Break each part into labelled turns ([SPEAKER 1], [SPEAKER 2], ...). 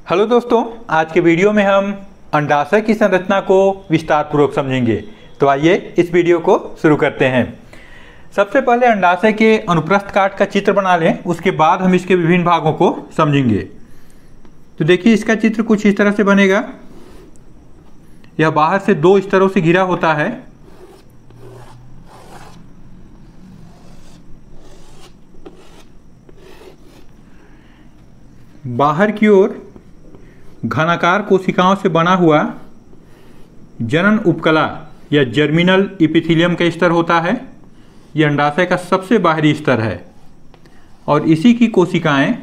[SPEAKER 1] Hello दोस्तों, आज के वीडियो में हम अंडाशय की संरचना को विस्तार पूर्वक समझेंगे। तो आइए इस वीडियो को शुरू करते हैं। सबसे पहले अंडाशय के अनुप्रस्थ काट का चित्र बना लें, उसके बाद हम इसके विभिन्न भागों को समझेंगे। तो देखिए, इसका चित्र कुछ इस तरह से बनेगा। यह बाहर से दो स्तरों से घिरा होता है। बाहर की ओर घनाकार कोशिकाओं से बना हुआ जनन उपकला या जर्मिनल इपिथीलियम का स्तर होता है। यह अंडाशय का सबसे बाहरी स्तर है और इसी की कोशिकाएं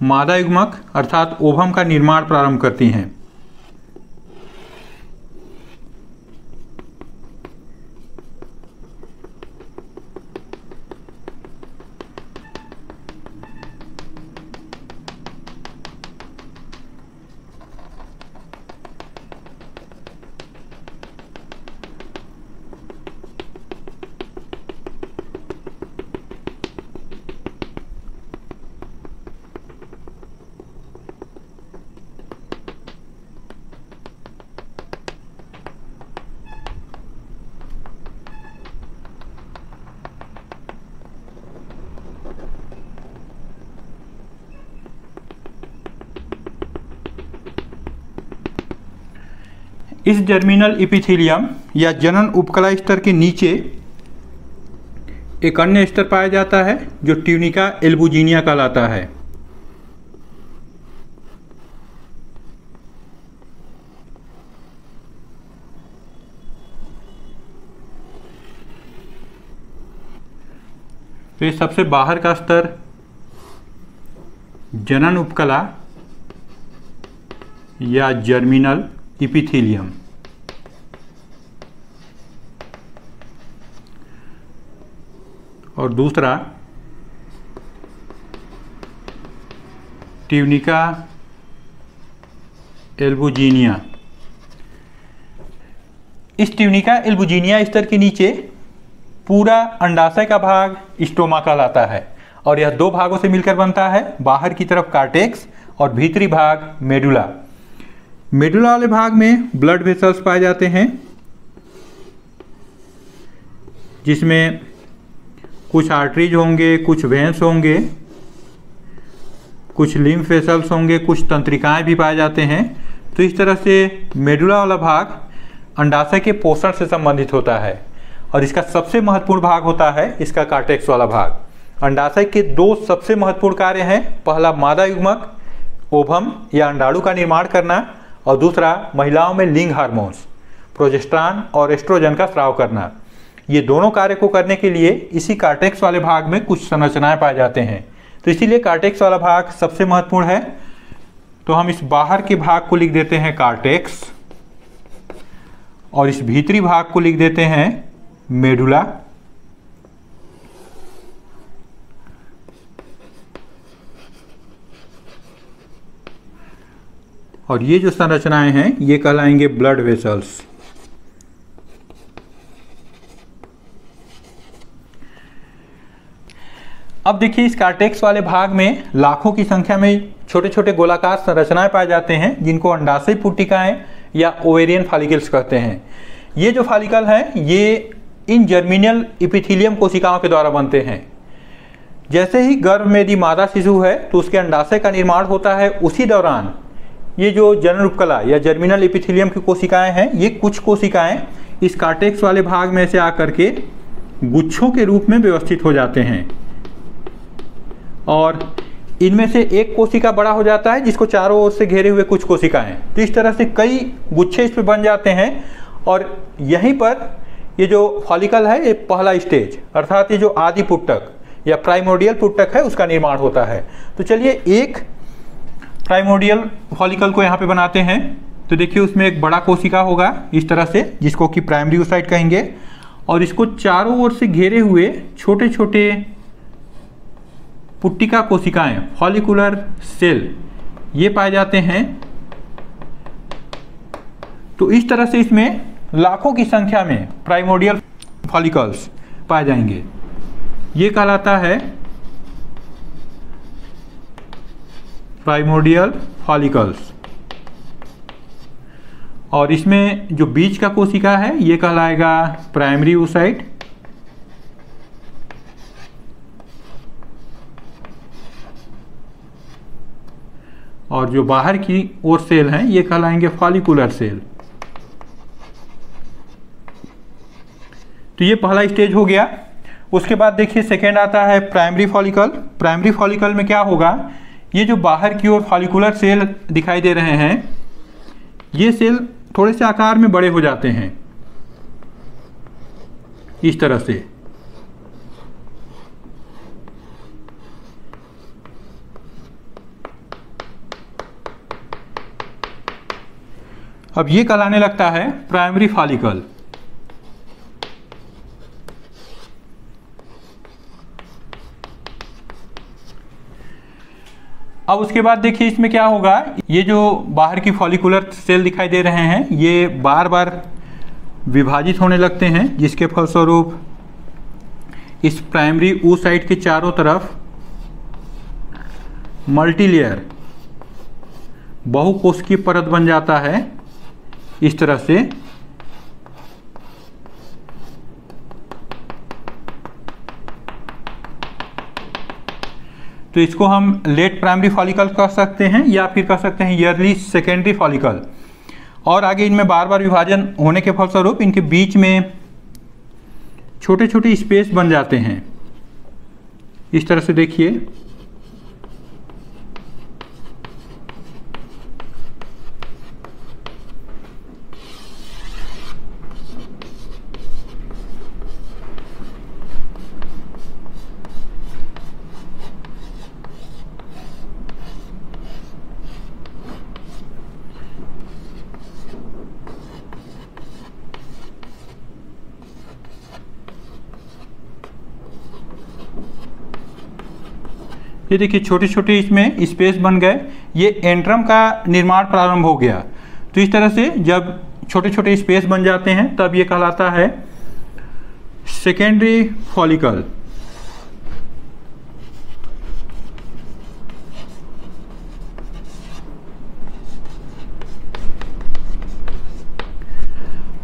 [SPEAKER 1] मादा युग्मक अर्थात ओवम का निर्माण प्रारंभ करती हैं। इस जर्मिनल इपिथीलियम या जनन उपकला स्तर के नीचे एक अन्य स्तर पाया जाता है जो ट्यूनिका एल्बुजिनिया कहलाता है। तो ये सबसे बाहर का स्तर जनन उपकला या जर्मिनल इपिथीलियम। और दूसरा ट्यूनिका एल्बुजिनिया। इस ट्यूनिका एल्बुजिनिया स्तर के नीचे पूरा अंडाशय का भाग स्टोमा कहलाता है और यह दो भागों से मिलकर बनता है, बाहर की तरफ कार्टेक्स और भीतरी भाग मेडुला। मेडुला वाले भाग में ब्लड वेसल्स पाए जाते हैं, जिसमें कुछ आर्टरीज होंगे, कुछ वेन्स होंगे, कुछ लिम्फ वेसल्स होंगे, कुछ तंत्रिकाएं भी पाए जाते हैं। तो इस तरह से मेडुला वाला भाग अंडाशय के पोषण से संबंधित होता है और इसका सबसे महत्वपूर्ण भाग होता है इसका कार्टेक्स वाला भाग। अंडाशय के दो सबसे महत्वपूर्ण कार्य हैं, पहला मादा युग्मक ओवम या अंडाणु का निर्माण करना और दूसरा महिलाओं में लिंग हार्मोन्स प्रोजेस्टेरॉन और एस्ट्रोजन का स्राव करना। ये दोनों कार्य को करने के लिए इसी कार्टेक्स वाले भाग में कुछ संरचनाएं पाए जाते हैं। तो इसीलिए कार्टेक्स वाला भाग सबसे महत्वपूर्ण है। तो हम इस बाहर के भाग को लिख देते हैं कार्टेक्स और इस भीतरी भाग को लिख देते हैं मेडुला। और ये जो संरचनाएं हैं ये कहलाएंगे ब्लड वेसल्स। अब देखिए, इस कार्टेक्स वाले भाग में लाखों की संख्या में छोटे छोटे गोलाकार संरचनाएं पाए जाते हैं जिनको अंडाशय पुट्टिकाएं या ओवेरियन फॉलिकल्स कहते हैं। ये जो फॉलिकल हैं ये इन जर्मिनल इपिथीलियम कोशिकाओं के द्वारा बनते हैं। जैसे ही गर्भ में यदि मादा शिशु है तो उसके अंडाशय का निर्माण होता है, उसी दौरान ये जो जनन उपकला या जर्मिनल इपिथीलियम की कोशिकाएं हैं, ये कुछ कोशिकाएं इस कार्टेक्स वाले भाग में से आकर के गुच्छों के रूप में व्यवस्थित हो जाते हैं और इनमें से एक कोशिका बड़ा हो जाता है जिसको चारों ओर से घेरे हुए कुछ कोशिकाएं। तो इस तरह से कई गुच्छे इस पर बन जाते हैं और यहीं पर ये जो फॉलिकल है ये पहला स्टेज अर्थात ये जो आदि पुट्टक या प्राइमोर्डियल पुट्टक है उसका निर्माण होता है। तो चलिए एक प्राइमोर्डियल फॉलिकल को यहाँ पे बनाते हैं। तो देखिए, उसमें एक बड़ा कोशिका होगा इस तरह से, जिसको कि प्राइमरी oocyte कहेंगे, और इसको चारों ओर से घेरे हुए छोटे छोटे पुट्टिका कोशिकाएं फॉलिकुलर सेल ये पाए जाते हैं। तो इस तरह से इसमें लाखों की संख्या में प्राइमोर्डियल फॉलिकल्स पाए जाएंगे। ये कहलाता है प्राइमोर्डियल फॉलिकल्स। और इसमें जो बीच का कोशिका है ये कहलाएगा प्राइमरी oocyte। और जो बाहर की ओर सेल हैं ये कहलाएंगे फॉलिकुलर सेल। तो ये पहला स्टेज हो गया। उसके बाद देखिए सेकेंड आता है प्राइमरी फॉलिकल। प्राइमरी फॉलिकल में क्या होगा, ये जो बाहर की ओर फॉलिकुलर सेल दिखाई दे रहे हैं ये सेल थोड़े से आकार में बड़े हो जाते हैं इस तरह से। अब ये कहलाने लगता है प्राइमरी फॉलिकल। अब उसके बाद देखिए इसमें क्या होगा, ये जो बाहर की फॉलिकुलर सेल दिखाई दे रहे हैं ये बार बार विभाजित होने लगते हैं, जिसके फलस्वरूप इस प्राइमरी oocyte के चारों तरफ मल्टीलेयर बहुकोशिकीय परत बन जाता है इस तरह से। तो इसको हम लेट प्राइमरी फॉलिकल कह सकते हैं या फिर कह सकते हैं ईयरली सेकेंडरी फॉलिकल। और आगे इनमें बार बार विभाजन होने के फलस्वरूप इनके बीच में छोटे छोटे स्पेस बन जाते हैं इस तरह से। देखिए ये देखिए छोटे छोटे इसमें स्पेस बन गए, ये एंट्रम का निर्माण प्रारंभ हो गया। तो इस तरह से जब छोटे छोटे स्पेस बन जाते हैं तब ये कहलाता है सेकेंडरी फॉलिकल।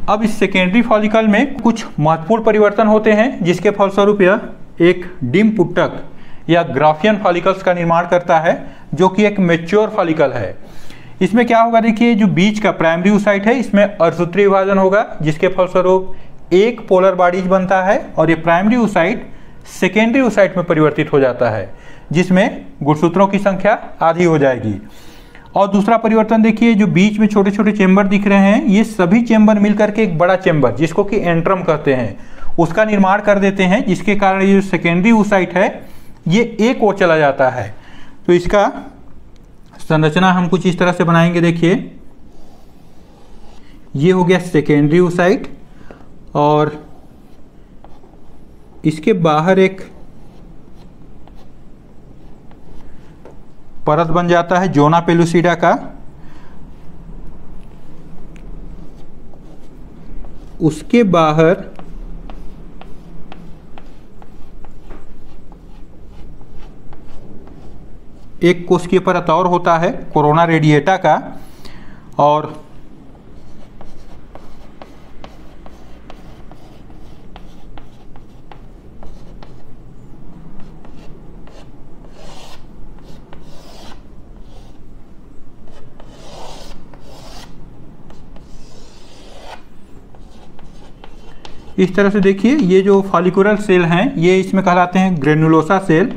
[SPEAKER 1] अब इस सेकेंडरी फॉलिकल में कुछ महत्वपूर्ण परिवर्तन होते हैं जिसके फलस्वरूप यह एक डिम पुटक या ग्राफियन फॉलिकल्स का निर्माण करता है, जो कि एक मैच्योर फॉलिकल है। इसमें क्या होगा, देखिए जो बीच का प्राइमरी oocyte है इसमें अर्धसूत्री विभाजन होगा, जिसके फलस्वरूप एक पोलर बॉडीज बनता है और ये प्राइमरी oocyte सेकेंडरी oocyte में परिवर्तित हो जाता है, जिसमें गुणसूत्रों की संख्या आधी हो जाएगी। और दूसरा परिवर्तन देखिए, जो बीच में छोटे छोटे चेंबर दिख रहे हैं ये सभी चेंबर मिलकर के एक बड़ा चेंबर, जिसको कि एंट्रम कहते हैं, उसका निर्माण कर देते हैं, जिसके कारण ये जो सेकेंडरी oocyte है ये एक ओर चला जाता है। तो इसका संरचना हम कुछ इस तरह से बनाएंगे। देखिए ये हो गया सेकेंडरी oocyte और इसके बाहर एक परत बन जाता है जोना पेलुसिडा का। उसके बाहर एक कोशिकीय परत और होता है कोरोना रेडिएटा का। और इस तरह से देखिए ये जो फॉलिकुलर सेल हैं ये इसमें कहलाते हैं ग्रेनुलोसा सेल।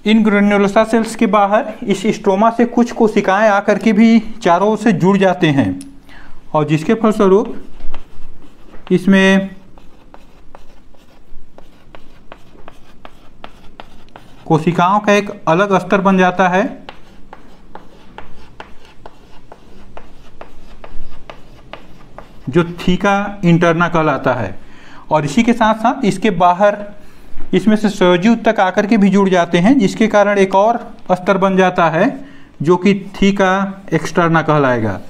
[SPEAKER 1] इन ग्रेनुलोसा सेल्स के बाहर इस स्ट्रोमा से कुछ कोशिकाएं आकर के भी चारों ओर से जुड़ जाते हैं और जिसके फलस्वरूप इसमें कोशिकाओं का एक अलग स्तर बन जाता है जो थीका इंटरना कहलाता है। और इसी के साथ साथ इसके बाहर इसमें से संयोजी ऊतक आकर के भी जुड़ जाते हैं, जिसके कारण एक और स्तर बन जाता है जो कि थीका एक्सटर्ना कहलाएगा।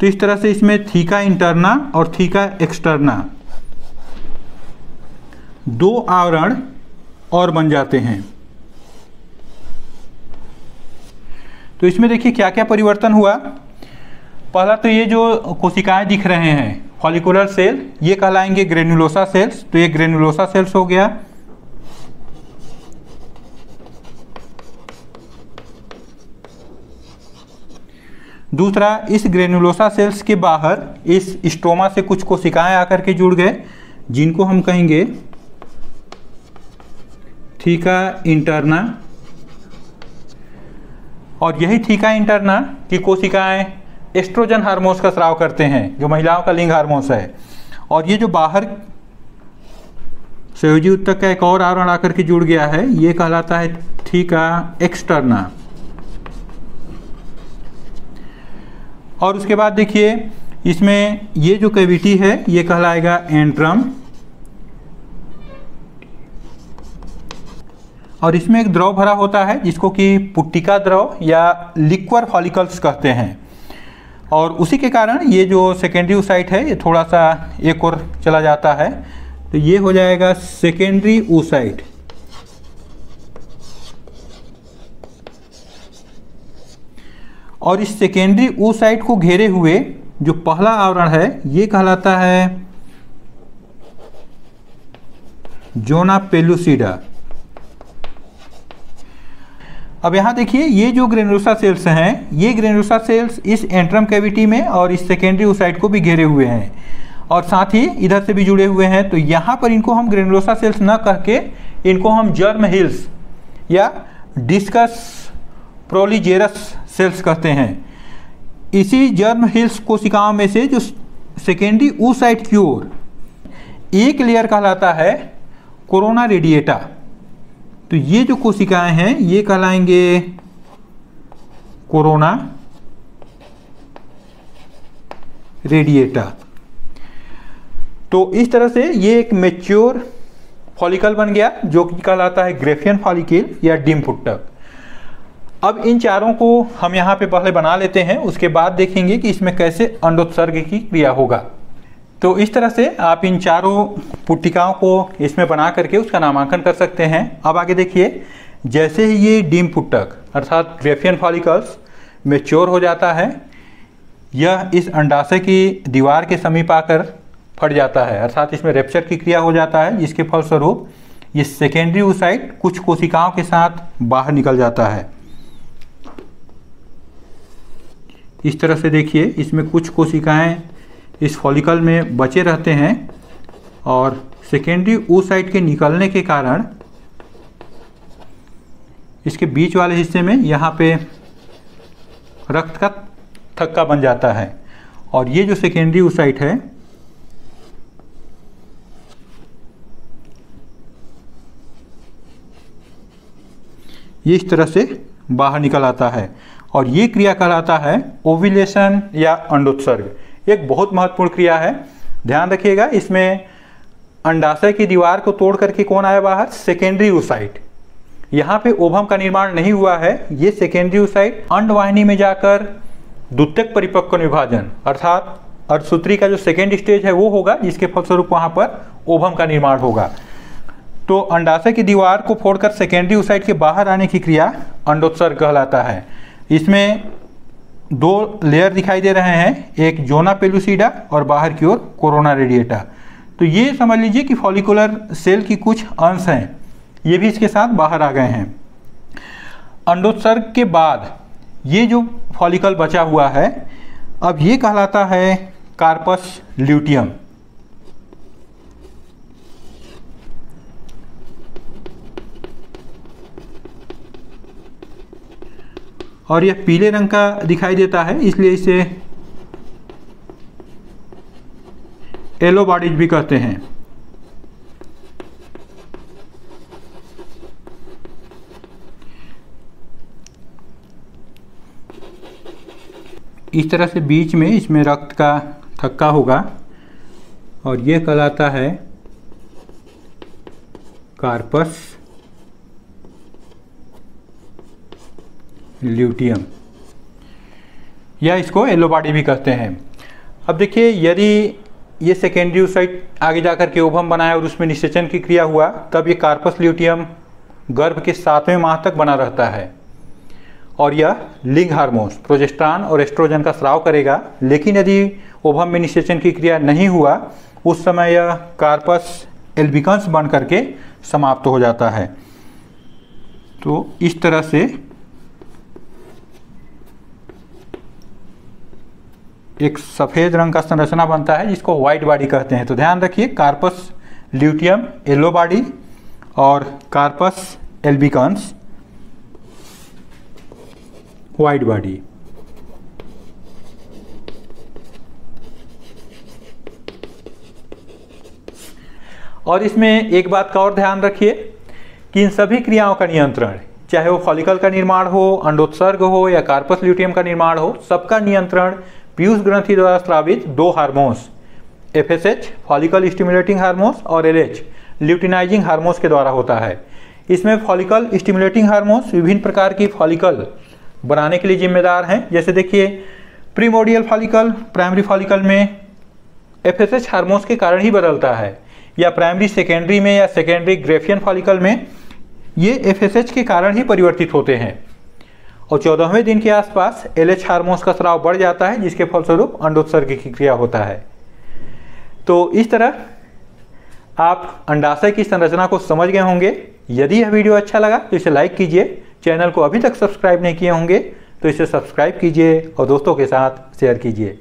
[SPEAKER 1] तो इस तरह से इसमें थीका इंटरना और थीका एक्सटर्ना दो आवरण और बन जाते हैं। तो इसमें देखिए क्या क्या परिवर्तन हुआ। पहला तो ये जो कोशिकाएं दिख रहे हैं फॉलिकुलर सेल, ये कहलाएंगे ग्रेनुलोसा सेल्स। तो ये ग्रेनुलोसा सेल्स हो गया। दूसरा, इस ग्रेनुलोसा सेल्स के बाहर इस स्टोमा से कुछ कोशिकाएं आकर के जुड़ गए, जिनको हम कहेंगे थीका इंटरना। और यही थीका इंटरना की कोशिकाएं एस्ट्रोजन हार्मोन्स का स्राव करते हैं, जो महिलाओं का लिंग हार्मोन्स है। और ये जो बाहर संयोजी ऊतक का एक और आवरण आकर के जुड़ गया है, ये कहलाता है थीका एक्सटर्ना। और उसके बाद देखिए इसमें ये जो कैविटी है ये कहलाएगा एंट्रम। और इसमें एक द्रव भरा होता है जिसको कि पुट्टिका द्रव या लिक्वर फॉलिकल्स कहते हैं। और उसी के कारण ये जो सेकेंडरी oocyte है ये थोड़ा सा एक और चला जाता है, तो ये हो जाएगा सेकेंडरी oocyte। और इस सेकेंडरी oocyte को घेरे हुए जो पहला आवरण है ये कहलाता है जोना पेलुसिडा। अब यहाँ देखिए ये जो ग्रेनुलोसा सेल्स हैं, ये ग्रेनुलोसा सेल्स इस एंट्रम कैविटी में और इस सेकेंडरी oocyte को भी घेरे हुए हैं और साथ ही इधर से भी जुड़े हुए हैं। तो यहाँ पर इनको हम ग्रेनुलोसा सेल्स न करके इनको हम जर्म हिल्स या डिस्कस प्रोलीजेरस सेल्स कहते हैं। इसी जर्म हिल्स कोशिकाओं में से जो सेकेंडरी oocyte की ओर एक लेयर कहलाता है कोरोना रेडिएटा। तो ये जो कोशिकाएं हैं ये कहलाएंगे कोरोना रेडिएटा। तो इस तरह से ये एक मैच्योर फॉलिकल बन गया जो कि कहलाता है ग्रेफियन फॉलिकल या डिम पुट्टक। अब इन चारों को हम यहाँ पे पहले बना लेते हैं, उसके बाद देखेंगे कि इसमें कैसे अंडोत्सर्ग की क्रिया होगा। तो इस तरह से आप इन चारों पुट्टिकाओं को इसमें बना करके उसका नामांकन कर सकते हैं। अब आगे देखिए, जैसे ही ये डिम पुट्टक अर्थात ग्रेफियन फॉलिकल्स मैच्योर हो जाता है, यह इस अंडाशय की दीवार के समीप आकर फट जाता है, अर्थात इसमें रेप्चर की क्रिया हो जाता है, जिसके फलस्वरूप ये सेकेंडरी oocyte कुछ कोशिकाओं के साथ बाहर निकल जाता है। इस तरह से देखिए इसमें कुछ कोशिकाएं इस फॉलिकल में बचे रहते हैं और सेकेंडरी oocyte के निकलने के कारण इसके बीच वाले हिस्से में यहाँ पे रक्त का थक्का बन जाता है। और ये जो सेकेंडरी oocyte है ये इस तरह से बाहर निकल आता है और ये क्रिया कहलाता है ओव्यूलेशन या अंडोत्सर्ग। एक बहुत महत्वपूर्ण क्रिया है, ध्यान रखिएगा। इसमें अंडाशय की दीवार को तोड़ करके कौन आया बाहर? Secondary oocyte। यहाँ पे ओवम का निर्माण नहीं हुआ है। ये सेकेंडरी oocyte अंडवाहिनी में जाकर द्वितीयक परिपक्व विभाजन अर्थात अर्धसूत्री का जो सेकेंड स्टेज है वो होगा, जिसके फलस्वरूप वहाँ पर ओवम का निर्माण होगा। तो अंडाशय की दीवार को फोड़कर सेकेंडरी oocyte के बाहर आने की क्रिया अंडोत्सर्ग कहलाता है। इसमें दो लेयर दिखाई दे रहे हैं, एक जोना पेलुसिडा और बाहर की ओर कोरोना रेडिएटा। तो ये समझ लीजिए कि फॉलिकुलर सेल की कुछ अंश हैं, ये भी इसके साथ बाहर आ गए हैं। अंडोत्सर्ग के बाद ये जो फॉलिकल बचा हुआ है अब ये कहलाता है कार्पस ल्यूटियम। और यह पीले रंग का दिखाई देता है, इसलिए इसे येलो बॉडीज भी कहते हैं। इस तरह से बीच में इसमें रक्त का थक्का होगा और यह कहलाता है कार्पस ल्यूटियम, या इसको येलो बॉडी भी कहते हैं। अब देखिए, यदि ये सेकेंडरी ओसाइट आगे जाकर के ओवम बनाया और उसमें निषेचन की क्रिया हुआ, तब ये कार्पस ल्यूटियम गर्भ के 7वें माह तक बना रहता है और यह लिंग हार्मोन्स प्रोजेस्टेरॉन और एस्ट्रोजन का स्राव करेगा। लेकिन यदि ओवम में निषेचन की क्रिया नहीं हुआ, उस समय यह कार्पस एल्बिकन्स बन करके समाप्त हो जाता है। तो इस तरह से एक सफ़ेद रंग का संरचना बनता है जिसको व्हाइट बॉडी कहते हैं। तो ध्यान रखिए, कार्पस ल्यूटियम येलो बॉडी और कार्पस एल्बिकन्स व्हाइट बॉडी। और इसमें एक बात का और ध्यान रखिए कि इन सभी क्रियाओं का नियंत्रण, चाहे वो फॉलिकल का निर्माण हो, अंडोत्सर्ग हो या कार्पस ल्यूटियम का निर्माण हो, सबका नियंत्रण पीयूष ग्रंथि द्वारा स्रावित 2 hormones FSH follicle stimulating hormones और LH ल्यूटिनाइजिंग हार्मोन्स के द्वारा होता है। इसमें फॉलिकल स्टिमुलेटिंग हार्मोन्स विभिन्न प्रकार की फॉलिकल बनाने के लिए जिम्मेदार हैं। जैसे देखिए, प्रीमोडियल फॉलिकल प्राइमरी फॉलिकल में FSH हार्मोन्स के कारण ही बदलता है, या प्राइमरी सेकेंडरी में या सेकेंडरी ग्रेफियन फॉलिकल में ये FSH के कारण ही परिवर्तित होते हैं। और 14वें दिन के आसपास LH हार्मोन्स का स्राव बढ़ जाता है, जिसके फलस्वरूप अंडोत्सर्ग की क्रिया होता है। तो इस तरह आप अंडाशय की संरचना को समझ गए होंगे। यदि यह वीडियो अच्छा लगा तो इसे लाइक कीजिए। चैनल को अभी तक सब्सक्राइब नहीं किए होंगे तो इसे सब्सक्राइब कीजिए और दोस्तों के साथ शेयर कीजिए।